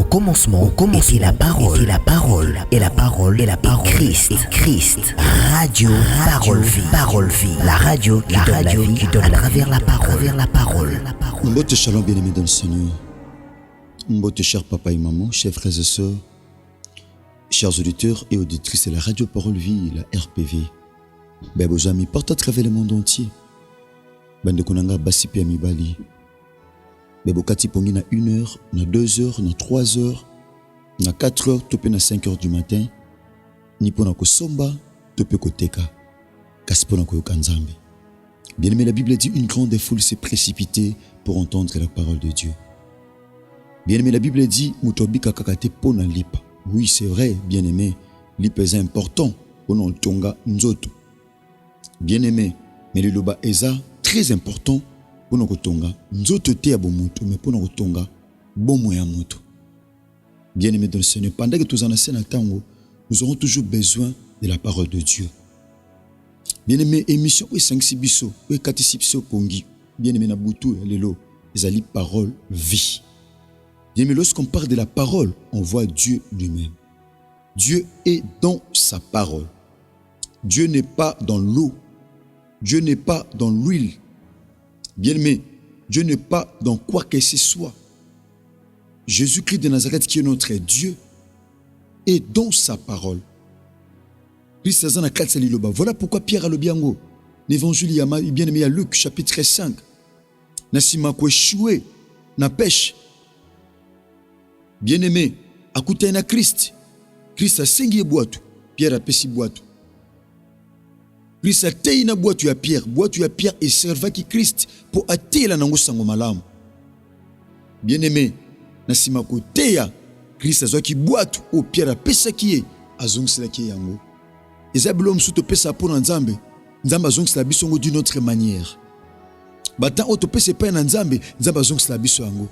était la parole, et la parole est Christ. Radio, parole vie, la radio qui donne à travers la parole. Mbote shalom bien-aimés dans le Seigneur. Mbote cher papa et maman, chers frères et sœurs, chers auditeurs et auditrices de la radio Parole Vie, la RPV. Bebo amis, porte à travers le monde entier. Bande konanga basipi amibali. Bebo kati pongi na 1 heure, na 2 heures, na 3 heures, na 4 heures, topé na 5 heures du matin. Ni pona ko somba, topé ko teka. Kasi pona ko yokanzambe. Bien-aimé, la Bible dit une grande foule s'est précipitée pour entendre la parole de Dieu. Bien-aimé, la Bible dit mutobi kakakate pona lipa. Oui, c'est vrai, bien-aimé, lipa est important. Pono tonga nzoto. Bien-aimé, mais le loba eza très important pour nous tonga nzoto te ya bomuto mais pour nous tonga bomo ya moto. Bien-aimé dans le Seigneur, pendant que tous en asena tango, nous aurons toujours besoin de la parole de Dieu. Bien-aimé, émission ou 5 biso ou 4 biso pongi. Bien-aimé na butu lelo, ezali parole vie. Bien-aimé, lorsqu'on parle de la parole, on voit Dieu lui-même. Dieu est dans sa parole. Dieu n'est pas dans l'eau. Dieu n'est pas dans l'huile. Bien-aimé, Dieu n'est pas dans quoi que ce soit. Jésus-Christ de Nazareth, qui est notre Dieu, est dans sa parole. Voilà pourquoi Pierre a le biango. L'évangile, bien-aimé, à Luc, chapitre 5. Nasima ko échoué, na pêche. Bien-aimé, à côté de Christ. Christ a sengi boitou. Pierre a pessi boitou. Christ a tei na boitou ya Pierre. Boitou ya Pierre et serva ki Christ pour atteindre la nango sango malamu. Bien-aimé, nasima ko teya Christ a qui boitou au Pierre a pesa ki azongisa ki yango. Ezabilo msuto pesa pour nzambe. Nzambe azongisa biso ngo d'une autre manière. Batan auto pesa pa na nzambe, nzambe azongisa biso yango.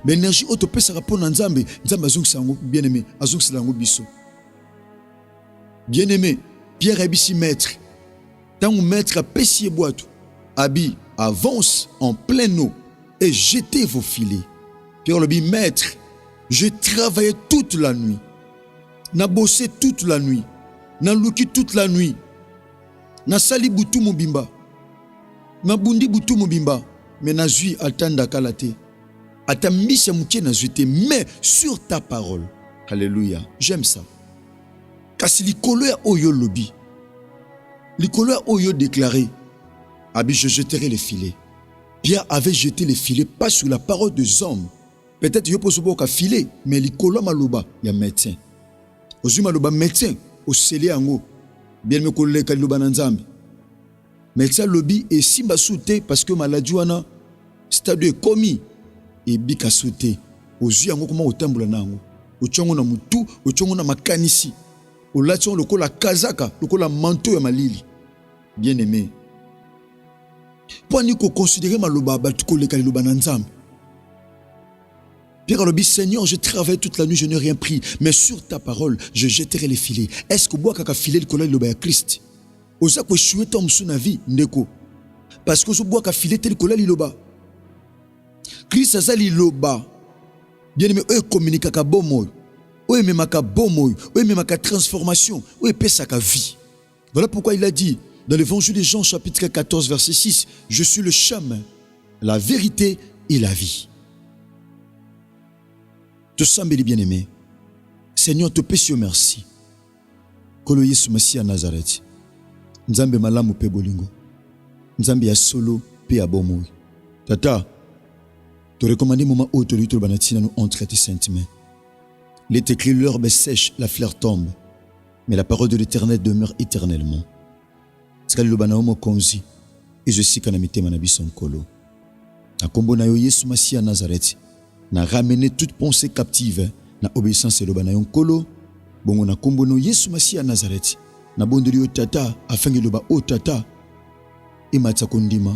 Mais l'énergie auto pesa pour nzambe, nzambe azongisa yango bien-aimé, azongisa yango biso. Bien-aimé, Pierre est maître. Tant que maître a pessier boîte, Abi avance en pleine eau et jetez vos filets. Pierre le dit, maître, j'ai travaillé toute la nuit. N'a bossé toute la nuit. N'a louki toute la nuit. N'a sali boutou mobimba. N'a bundi boutou mobimba. Mais n'a zui atanda kalate. Ata misha mouké n'a zuité. Mais sur ta parole. Alléluia. J'aime ça. Kasi likolo ya oyo lobi. Likolo ya oyo déclaré. Abi je jeterai les filets. Pierre avait jeté les filets pas sur la parole des hommes. Peut-être yo poso boka filet, mais likolo maloba ya médecin. Ozu maloba médecin au sele ango. Bien me kolé kaloba na nzambe. Médecin lobi et simba souté parce que maladie wana stade est commis et bika souté. Ozu yango comment otambola nango. Ochongo na mutu, ochongo na makanisi. Au lation le la kazaka, le la manteau ya malili. Bien-aimé. Pour nous considérer maloba batuko le kaliloba nanzam. Pierre a dit, Seigneur, je travaille toute la nuit, je n'ai rien pris, mais sur ta parole, je jetterai les filets. Est-ce que bois kaka filet le kolai loba ya Christ? Oza ko choué tom suna vie ndeko. Parce que zo bois ka filet tel kolai loba. Christ azali loba. Bien-aimé, eux communiquent ka bomoy. Oui, mais ma bomoy, oui, mais ma transformation, oui, pesa ka vie. Voilà pourquoi il a dit dans l'évangile de Jean, chapitre 14, verset 6, je suis le chemin, la vérité et la vie. Te semble bien-aimé. Seigneur, te pèse merci. Kolo Yesu Messia Nazareth. Nzambe malamu pe bolingo. Nzambe ya solo pe ya bomoy. Tata, te recommander moment où te lutte le banatina nous entre tes saintes mains. Les écrit l'herbe sèche, la fleur tombe, mais la parole de l'Éternel demeure éternellement. Skali lobana homo konzi, et je sais kanamite manabi son kolo. Na kombo na yo Yesu Messia Nazareth, na ramener toute pensée captive, na obéissance lobana yon kolo, bongo na kombo no Yesu Messia Nazareth, na bondeli yo tata, afin que loba o tata, et matsa kondima,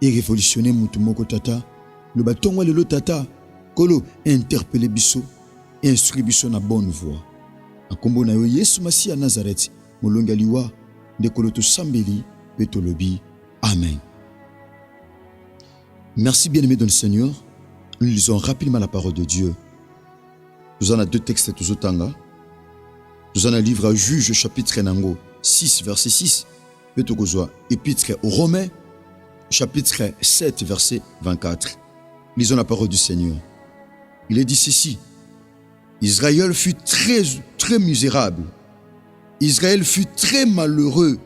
et révolutionner mutu moko tata, loba tongwa lelo tata, kolo interpeller biso, instruit biso na bonne voie. Akombo na yo Yesu Messia Nazareth, molonga liwa de koloto sambeli petolobi. Amen. Merci bien-aimé dans le Seigneur. Nous lisons rapidement la parole de Dieu. Nous en avons 2 textes tous autant. Nous en avons livre à Juge chapitre 6 verset 6. Épître aux Romains chapitre 7 verset 24. Lisons la parole du Seigneur. Il est dit ceci. Israël fut très misérable. Israël fut très malheureux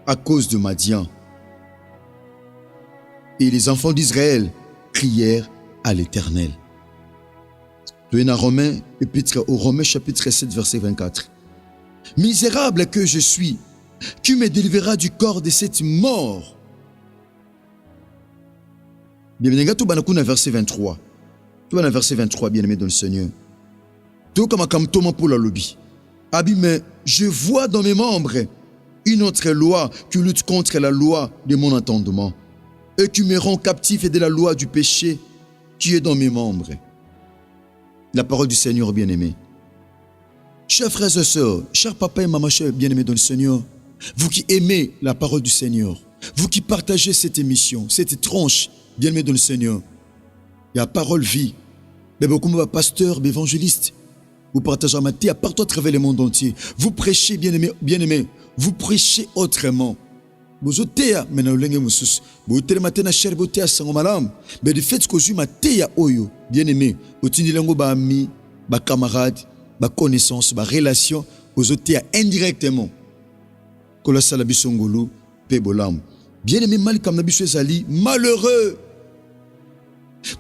à cause de Madian. Et les enfants d'Israël crièrent à l'Éternel. Romains, épître aux Romains chapitre 7 verset 24. Misérable que je suis, qui me délivrera du corps de cette mort. Bienvenue tout banakuna verset 23. Tout dans verset 23, bien-aimé dans le Seigneur. Tout comme Thomas pour la lobby. Abi, mais je vois dans mes membres une autre loi qui lutte contre la loi de mon entendement et qui me rend captif de la loi du péché qui est dans mes membres. La parole du Seigneur bien-aimé. Chers frères et sœurs, chers papas et maman, chers bien-aimés dans le Seigneur, vous qui aimez la parole du Seigneur, vous qui partagez cette émission, cette tranche, bien-aimés dans le Seigneur, il y a parole vie. Mais beaucoup de pasteurs, d'évangélistes, vous partagez ma thé partout à travers le monde entier. Vous prêchez, bien-aimés, vous prêchez autrement. Vous êtes maintenant le vous êtes matin cher beauté à sangomalam. Mais le fait que vous maté oyo, bien-aimé, vous êtes ba ami, ba camarade, ba connaissance, ba relation, vous êtes indirectement. Kolossala bisongolo, pebolam. Bien-aimé, mal comme nabiso ezali, malheureux.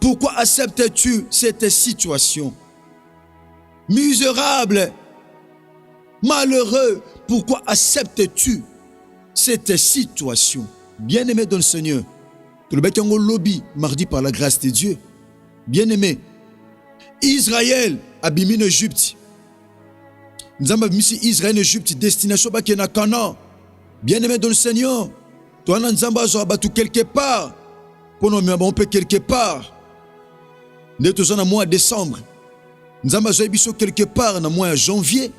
Pourquoi acceptes-tu cette situation? Misérable, malheureux, pourquoi acceptes-tu cette situation? Bien-aimé dans le Seigneur, que le Bekango lobby mardi par la grâce de Dieu. Bien-aimé, Israël a bimi en Égypte. Nous avons mis Israël en Égypte, destination à Canaan. Bien-aimé dans le Seigneur, toi, nous avons battu quelque part. Pour nous, on peut quelque part. Nous sommes en mois de décembre. Nous avons besoin quelque part dans le mois de janvier.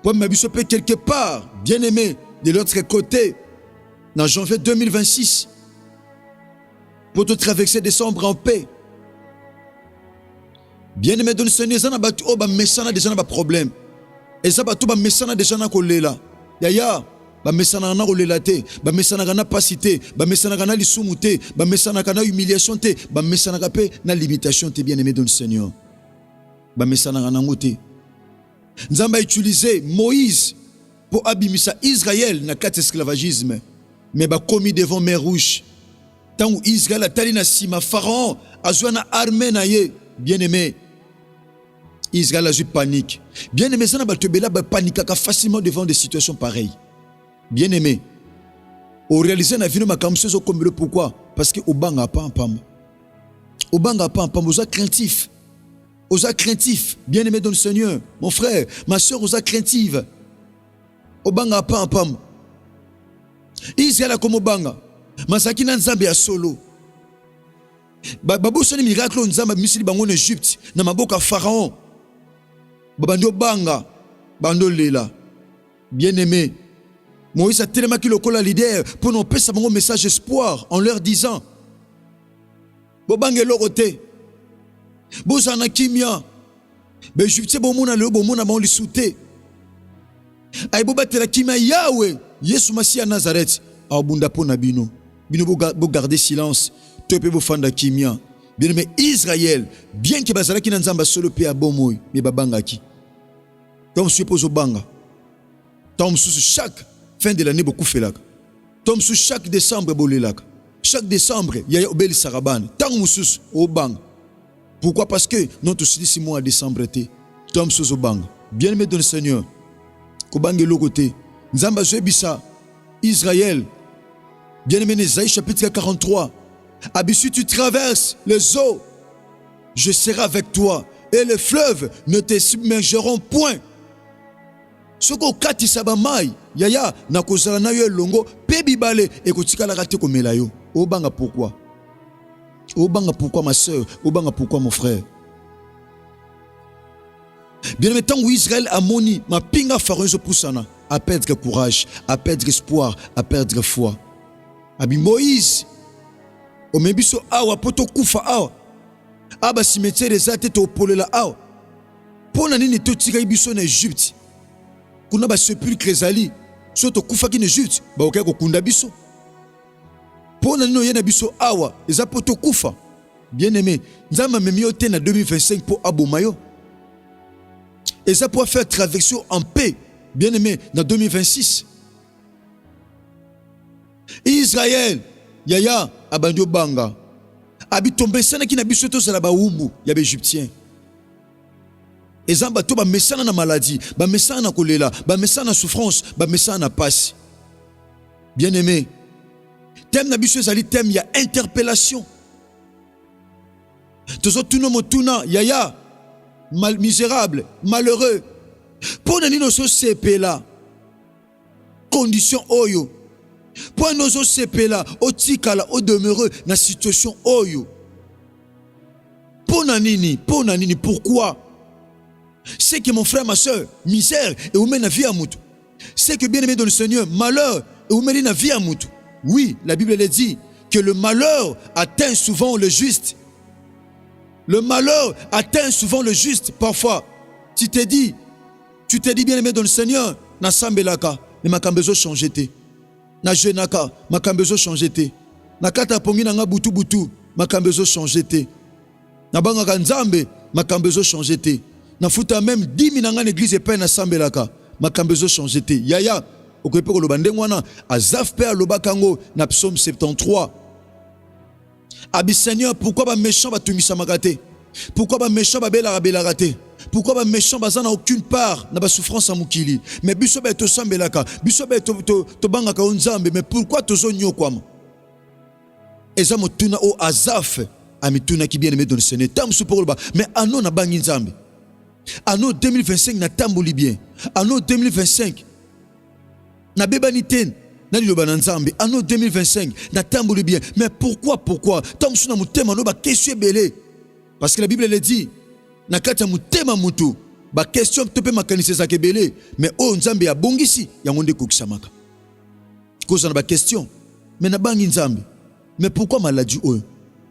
Pour nous, on peut quelque part, bien aimé, de l'autre côté, dans janvier 2026. Pour te traverser décembre en paix. Bien aimé, dans le Seigneur, nous avons battu, oh, déjà des problèmes. Et ça, nous avons déjà des problèmes. Yaya. Bamesana na rolelate, bamesana na pasité, bamesana na lisumute, bamesana na humiliation te, bamesana pe na limitation te, bien-aimé dans le Seigneur. Bamesana na ngote. Nzamba a utilisé Moïse pour abimisa Israël na quatre esclavagisme, mais ba commis devant mer rouge. Tant où Israël a tali na sima Pharaon a joué na armée na ye, bien-aimé. Israël a eu panique. Bien-aimé, ça na ba tebela ba panique facilement devant des situations pareilles. Bien-aimé, au réaliser la vie de ma caméra, pourquoi? Parce que au banga pas en pam. Au banga pas en pam, aux craintifs. Aux craintifs, bien-aimé dans le Seigneur. Mon frère, ma soeur, aux craintives. Au banga pas en pam. Israël a comme au banga. Masaki na nzambe ya solo. Babu soni miracle nzamba misili bango en Égypte. Na maboka Pharaon. Babando banga. Bando lela. Bien-aimé. Moïse a tellement qu'il le leader pour nous passer un message d'espoir en leur disant Bobangé loroté, Bozana kimia, Bejupte bomona le bomona bon li souté. Ay bobate la kimia Yahweh, Yesu Masiya Nazareth, a bunda pona bino. Bino bo garder silence, tope bo fanda kimia. Bien mais Israël, bien que bazala ki nzamba solo pe abomoy, mais babanga ki. Comme suppose au banga. Tom sous chaque fin de l'année, beaucoup fait là. Tom sous chaque décembre, bolé chaque décembre, il y a Obéli Saraban. Tant moussous au bang. Pourquoi? Parce que notre 6 mois de décembre était. Tom sous au bang. Bien aimé dans le Seigneur. Kobang est l'autre côté. Nzamba Zebissa, Israël. Bien aimé, Nézaïe chapitre 43. Abissu, tu traverses les eaux. Je serai avec toi. Et les fleuves ne te submergeront point. Soko kati sabamai yaya na kozala na yo longo pe bibale e kotikala kate komela yo obanga pourquoi ma soeur, obanga pourquoi mon frère. Bien aimé, tant où Israël a moni ma pinga fareuse poussana à perdre courage, à perdre espoir, à perdre foi. Abi Moïse o mebiso awa poto kufa awa Aba cimetière ezate to polela awa. Pona nini to tika biso na Egypte. Kuna ba sepulcre ezali. So to kufa ki na Egypte, ba okaya ko kunda biso. Pona nini yena biso awa, eza po to kufa. Bien-aimé, nzamba memi yo te na 2025 pour abomayo. Eza pour faire traversée en paix. Bien-aimé, dans 2026. Israël, yaya abandio banga. Abi tombe sana ki na biso to sala ba umbu ya ba égyptien. Ezamba to ba mesana na maladie, ba mesana na kolela, ba mesana na souffrance, ba mesana na passe. Bien-aimé, thème na biso ezali thème ya interpellation. Tozo tuna motuna yaya misérable, malheureux. Pour nani no so sepela condition oyo. Pour nous so sepela otikala o demeureux na situation oyo. Pour nani, pourquoi? C'est que mon frère, ma soeur, misère et ou mène la vie à moutou. C'est que bien aimé dans le Seigneur, malheur et ou mène la vie à moutou. Oui, la Bible elle dit que le malheur atteint souvent le juste. Le malheur atteint souvent le juste. Parfois, tu t'es dit bien aimé dans le Seigneur, na sambelaka, mais ma kambezo changé te. Na jenaka, ma kambezo changé te. Na kata pongi na nga butu, ma kambezo changé te. Na banga nzambe, ma kambezo changé te. Na futa même 10 000 na l'église et peine na sambelaka, ma kambezo changé te. Yaya, okope ko lobande ngwana, azaf pe alobakango na psaume 73. Abi Seigneur, pourquoi ba méchant ba tumisa makate? Pourquoi ba méchant ba bela raté? Pourquoi ba méchant baza na aucune part na ba souffrance à mukili? Mais biso ba to sambelaka, biso ba to bangaka onzambe, mais pourquoi tozo nyokwama? Eza motuna o azaf amituna ki bien aimé dans le Seigneur. Tam suporoba, mais ano na bangi nzambe. Ano 2025 na tamboli bien. Ano 2025 na bebaniten. Anno 2025, na tamboli bien. Mais pourquoi? Tant que nous avons une question belé. Parce que la Bible elle dit, na kati mutema mutu, ba question to pe makanise za kebele, mais o nzambe ya bongisi ya ngonde kokisamaka. Cause na ba question, mais na bangi nzambe. Mais pourquoi maladie o?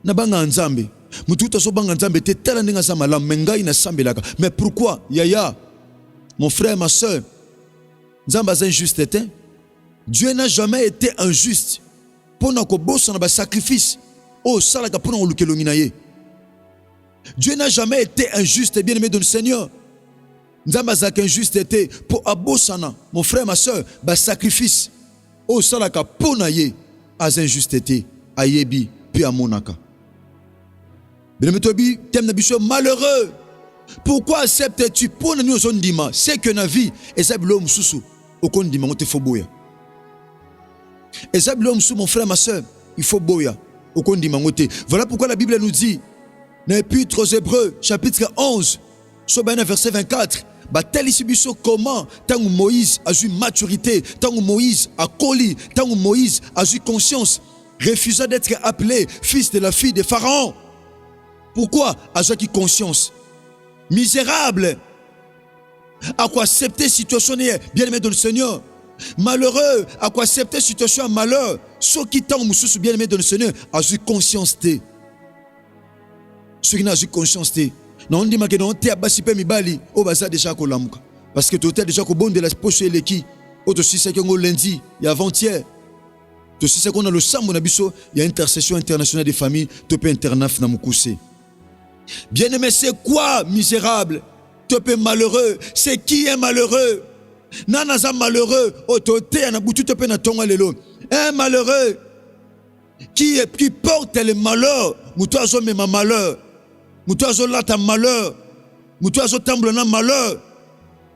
Na banga nzambe. Mutu to so banga nzambe te tala ndinga za malam mengai na sambelaka. Mais pourquoi? Yaya, mon frère, ma soeur, nzamba za injuste était. Dieu n'a jamais été injuste. Pour nous sacrifice. Oh, salaka pour nous Dieu n'a jamais été injuste, bien aimé dans le Seigneur. Nzamba zak injuste était pour abosana, mon frère, ma soeur, ba sacrifice. Oh, salaka pour naye as injusteté, ayebi puis amonaka. Bien aimé tobi, thème na biso malheureux. Pourquoi acceptes-tu pour nous ondima? C'est que na vie et ça l'homme sousou. Au kondima on te foboya. Et ça, mon frère, ma soeur, il faut boya. Voilà pourquoi la Bible nous dit, dans l'Épître aux Hébreux, chapitre 11, verset 24, comment, tant que Moïse a eu maturité, tant que Moïse a collé, tant que Moïse a eu conscience, refusa d'être appelé fils de la fille de Pharaon. Pourquoi a eu conscience? Misérable, à quoi accepter situation bien aimé dans le Seigneur. Malheureux, à quoi accepter situation à malheur. Ceux qui t'ont bien aimé dans le Seigneur, a eu conscience. Ceux qui n'ont eu conscience. Non, on dit que non, tu as basipé mi bali, au bazar déjà kolamuka. Parce que tu as déjà bon de la poche et l'équipe. Aussi, c'est qu'on lundi, il y a avant-hier. Aussi, c'est qu'on a le sambo nabiso, il y a intercession internationale des familles, tu peux internaf na mukuse. Bien aimé, c'est quoi misérable? Tu peux malheureux. C'est qui est malheureux? Nanaza malheureux, autorité na butu te pe na tonga lelo. Un malheureux qui porte le malheur, muto azo mema malheur. Muto azo lata malheur. Muto azo tamble na malheur.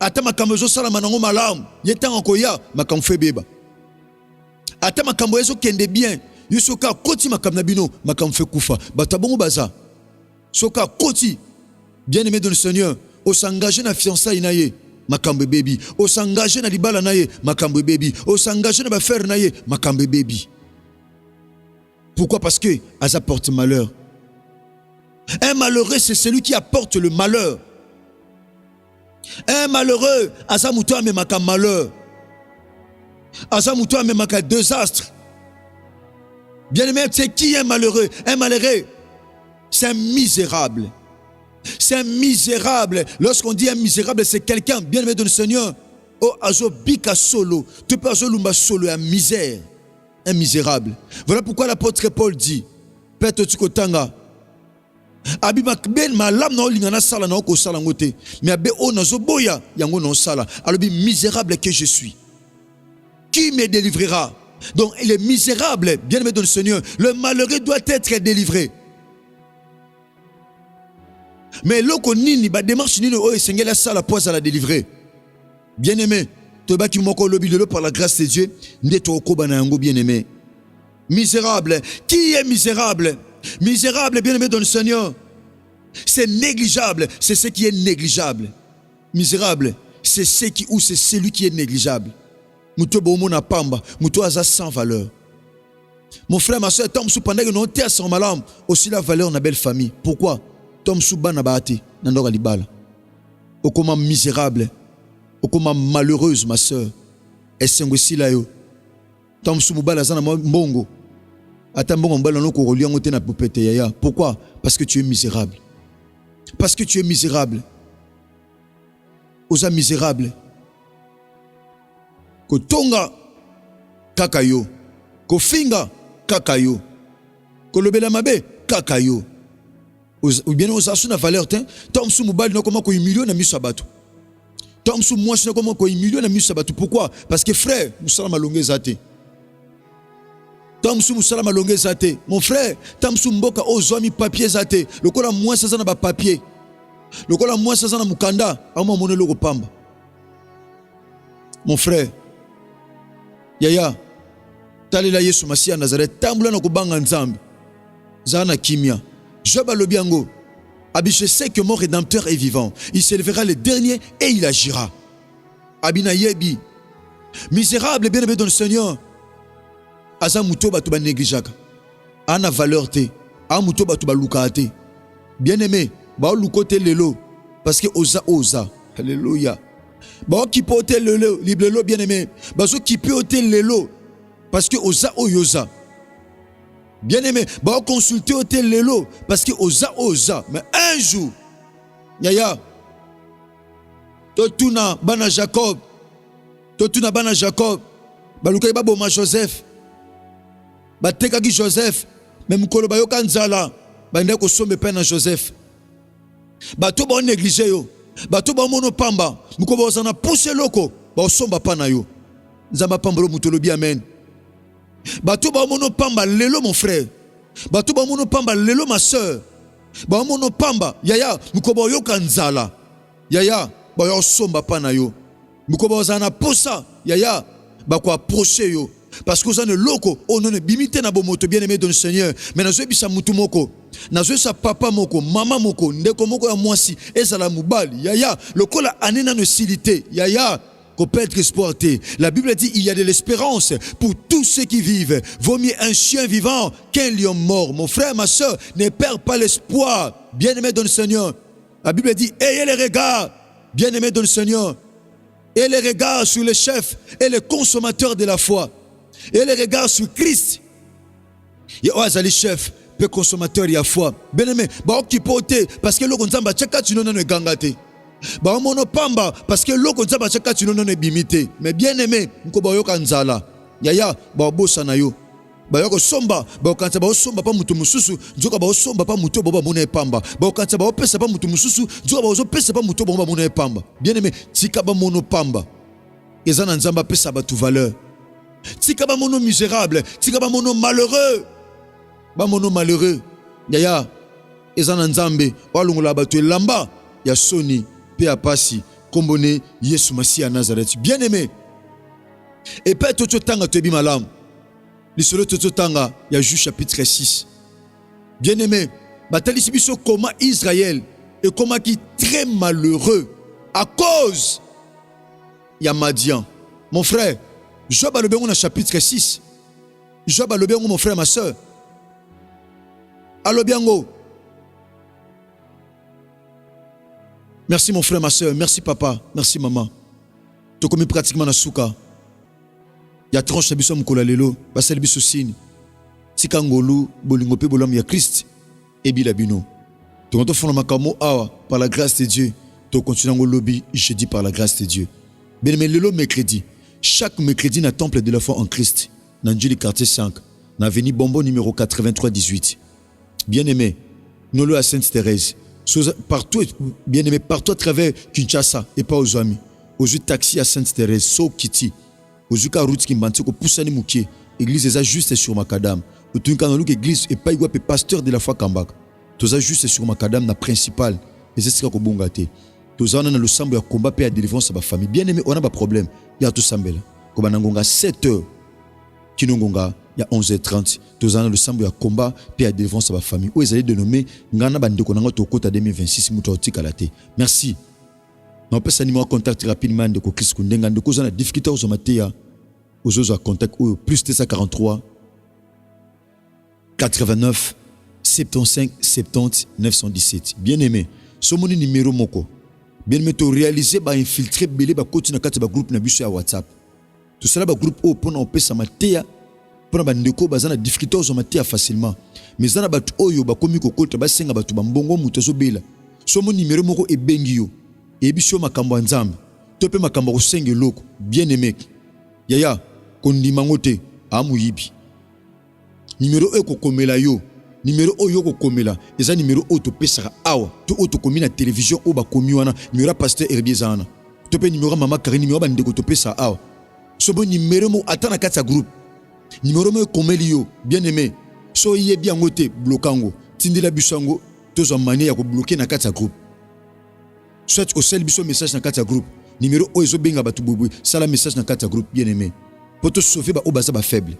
Ata makambo zo sala manango malam, yetanga koya makambo febeba. Ata makambo ezo kende bien, yusoka koti makambo na bino, makambo fe kufa. Batabongo baza. Soka koti bien aimé dans le Seigneur, au s'engager na fiançailles naye. Makambe baby, o s'engager na libala naye, makambe baby, o s'engager na ba faire naye, makambe baby. Pourquoi? Parce que asa porte malheur. Un malheureux, c'est celui qui apporte le malheur. Un malheureux, asa muto ame maka malheur. Asa muto ame maka désastre. Bien aimé, c'est qui est malheureux? Un malheureux C'est un misérable. C'est un misérable. Lorsqu'on dit un misérable, c'est quelqu'un, bien aimé de le Seigneur. Oh, azo bika solo. Tu peux azo lumba solo, un misère. Un misérable. Voilà pourquoi l'apôtre Paul dit, Père Totikotanga, Abima ben malam na olingana sala na oko sala ngote. Mais abe o nazo boya yango non sala. Alors misérable que je suis. Qui me délivrera? Donc il est misérable, bien aimé dans le Seigneur. Le malheureux doit être délivré. Mais loko nini ba démarche nini o esengela sala pour la délivrer. Bien aimé, toba ki moko lobi lelo par la grâce de Dieu, ndeto okoba na yango bien aimé. Misérable, qui est misérable? Misérable, bien aimé dans le Seigneur. C'est négligeable, c'est ce qui est négligeable. Misérable, c'est ce qui ou c'est celui qui est négligeable. Muto bomo na pamba, muto aza sans valeur. Mon frère, ma soeur, Tom pendant que nous sommes sans malam, aussi la valeur de la belle famille. Pourquoi? Tom Souba n'a pas été, n'a libala. Au comment misérable, au comment malheureuse, ma soeur. Et c'est aussi là yo. Tom Souba la zana mbongo. Attends mbala no ko relier ngote na popete yaya. Pourquoi? Parce que tu es misérable. Parce que tu es misérable. Osa misérable. Ko tonga kakayo. Ko finga kakayo. Ko lobela mabe kakayo. Ou bien aux assuns na valeur ten. Tom sou mobile no comment ko humilier na miso bato. Tom sou moi no comment ko humilier na miso bato. Pourquoi? Parce que frère, musala malonge zate. Tom sou musala malonge zate. Mon frère, Tom sou mboka ozwami papier zate. Lokola moi ça na ba papier. Lokola moi ça na mukanda, ama mone loko pamba. Mon frère, yaya, talela Yesu Masia Nazareth, tambula na kubanga nzambe. Zana kimia. Job alobiango. Abi, je sais que mon rédempteur est vivant. Il s'élèvera le dernier et il agira. Abina yebi. Misérable, bien aimé dans le Seigneur. Aza muto batu ba négligaka. Ana valeur te. A muto batu ba lukate. Bien aimé, ba lukote lelo parce que oza. Alléluia. Ba ki pote lelo, liblelo bien aimé. Ba so ki pote lelo parce que oza. Bien aimé, ba consulter hôtel lelo parce que oza. Mais un jour, yaya, totuna bana Jacob, ba lukai ba boma Joseph, ba tekaki Joseph, même kolo ba yoka nzala, ba ndeko sombe pe na Joseph. Ba to ba négliger yo, ba to ba mono pamba, muko ba ozana pousse loko, ba somba pa na yo. Nzamba pambolo mutolobi amen. Bato ba mono pamba lelo mon frère. Bato ba mono pamba lelo ma soeur. Ba mono pamba yaya mukoba yoka nzala. Yaya ba yo somba pa na yo. Mukoba ozana posa yaya ba ko approcher yo parce que vous avez loko on ne bimite na bomoto bien aimé dans le Seigneur. Mais nazo bisa mutu moko. Nazo sa papa moko, mama moko, ndeko moko ya mwasi ezala mubali. Yaya lokola anena no silité. Yaya qu'on peut être exporté. La Bible dit il y a de l'espérance pour tous ceux qui vivent. Vaut mieux un chien vivant qu'un lion mort. Mon frère, ma soeur, ne perds pas l'espoir. Bien-aimé dans le Seigneur. La Bible dit ayez les regards, bien-aimé dans le Seigneur. Et les regards sur le chef et le consommateur de la foi. Et les regards sur Christ. Il y a les chefs, le consommateur de la foi. Bien-aimé, parce que le gonzamba tchaka tu n'en gangate. Ba mono pamba parce que loko nzaba chaka tu non bimité mais bien aimé nkoba yoka nzala yaya ba bosa na yo ba yoko somba ba kanza ba somba pa mutu mususu njoka ba somba pa mutu boba mona pamba ba kanza ba pesa pa mutu mususu njoka ba pesa pa mutu boba mona pamba bien aimé tika ba mono pamba ezana nzamba pesa ba tu valeur tika ba mono misérable tika ba mono malheureux yaya ezana nzambe walungula ba tu lamba ya soni à Passi, Kombone, Yesu Masia Nazareth. Bien aimé. Et pas tout tanga te bimalam. L'isolo tout tanga, il y a Juge chapitre 6. Bien aimé. Batali sibiso comment Israël et comment qui très malheureux à cause il y a Madian. Mon frère, Job a le bien chapitre 6. Job a le bien mon frère, ma soeur. Allo biango. Merci mon frère, ma soeur. Merci papa. Merci maman. Tu commis pratiquement na souka. Il y a tranche biso mkola lelo, basel biso signe. Tikangolu bolingo pe bolam ya Christ et bilabino. Quand on fait makamo awa par la grâce de Dieu, tu continues au lobby, je dis par la grâce de Dieu. Bien aimé, le mercredi, chaque mercredi dans le temple de la foi en Christ, dans le quartier 5, dans l'avenue Bombo numéro 83-18. Bien aimé, nous le à Sainte-Thérèse. Partout, bien aimé, partout à travers Kinshasa et pas aux amis. Aux taxi à Sainte-Thérèse, So Kiti. Aux route qui m'bante, au Poussani Mouké, église est juste sur Macadam. Au Tunkanalouk église et pas igual pasteur de la foi Kambak. Tous juste sur Macadam, la principale. Et c'est ce qu'on a bongate. Tous on a le sambo à combat et à délivrance à ma famille. Bien aimé, on a pas de problème. Il y a tout sambel. Comme on a 7h. Kinongonga, il y a 11h30. Tous on a le sambo à combat et à délivrance à ma famille. Où ils allaient dénommer Ngana Bandeko Nanga Tokota 2026 Moutouti Kalate. Merci. On peut s'animer en contact rapidement de Chris Kundenga. De cause on a difficulté aux amatéa. Aux autres contact plus 243 89 75 70 917. Bien aimé, ce mon numéro moko. Bien aimé, tu réaliser ba infiltrer belé ba continuer à ba groupe na biso ya WhatsApp. Tout cela ba groupe au pour on peut s'amatéa pour ba ndeko bazana difficulté aux amatéa facilement. Mais zana ba oyo ba komi kokota ba senga ba tu ba mbongo mutezo bela. Ce mon numéro moko e bengio. Et biso makambo nzambe. Tope makambo senge loko. Bien aimé. Yaya kondimangote amuyibi. Numéro eko komela yo. Numéro oyo ko komela. Eza numéro auto pesara awa. To auto komi na télévision o ba komi wana. Numéro pasteur Herbiezana. Tope numéro mama Karine numéro ba ndeko to pesa awa. So bon numéro mo atana kata groupe. Numéro mo komeli yo. Bien aimé. So yebi angote blokango. Tindela bisango. Tozo manie ya ko bloquer na kata groupe. Soit au sel biso message na kata groupe. Numéro oyo benga batu bobo. Sala message na kata groupe bien aimé. Pour te sauver ba obaza ba faible.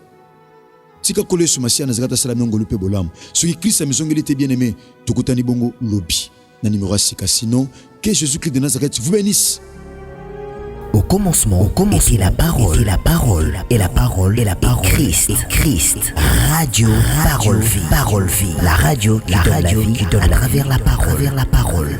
Tika kole sumasia na zakata sala nyongolo pe bolam. Ce qui Christ a maison il était bien aimé. Tokutani bongo lobby. Na numéro sika sinon que Jésus-Christ de Nazareth vous bénisse. Au commencement était la parole, et la parole, Christ. Radio, parole vie, la radio qui donne la vie à travers la parole.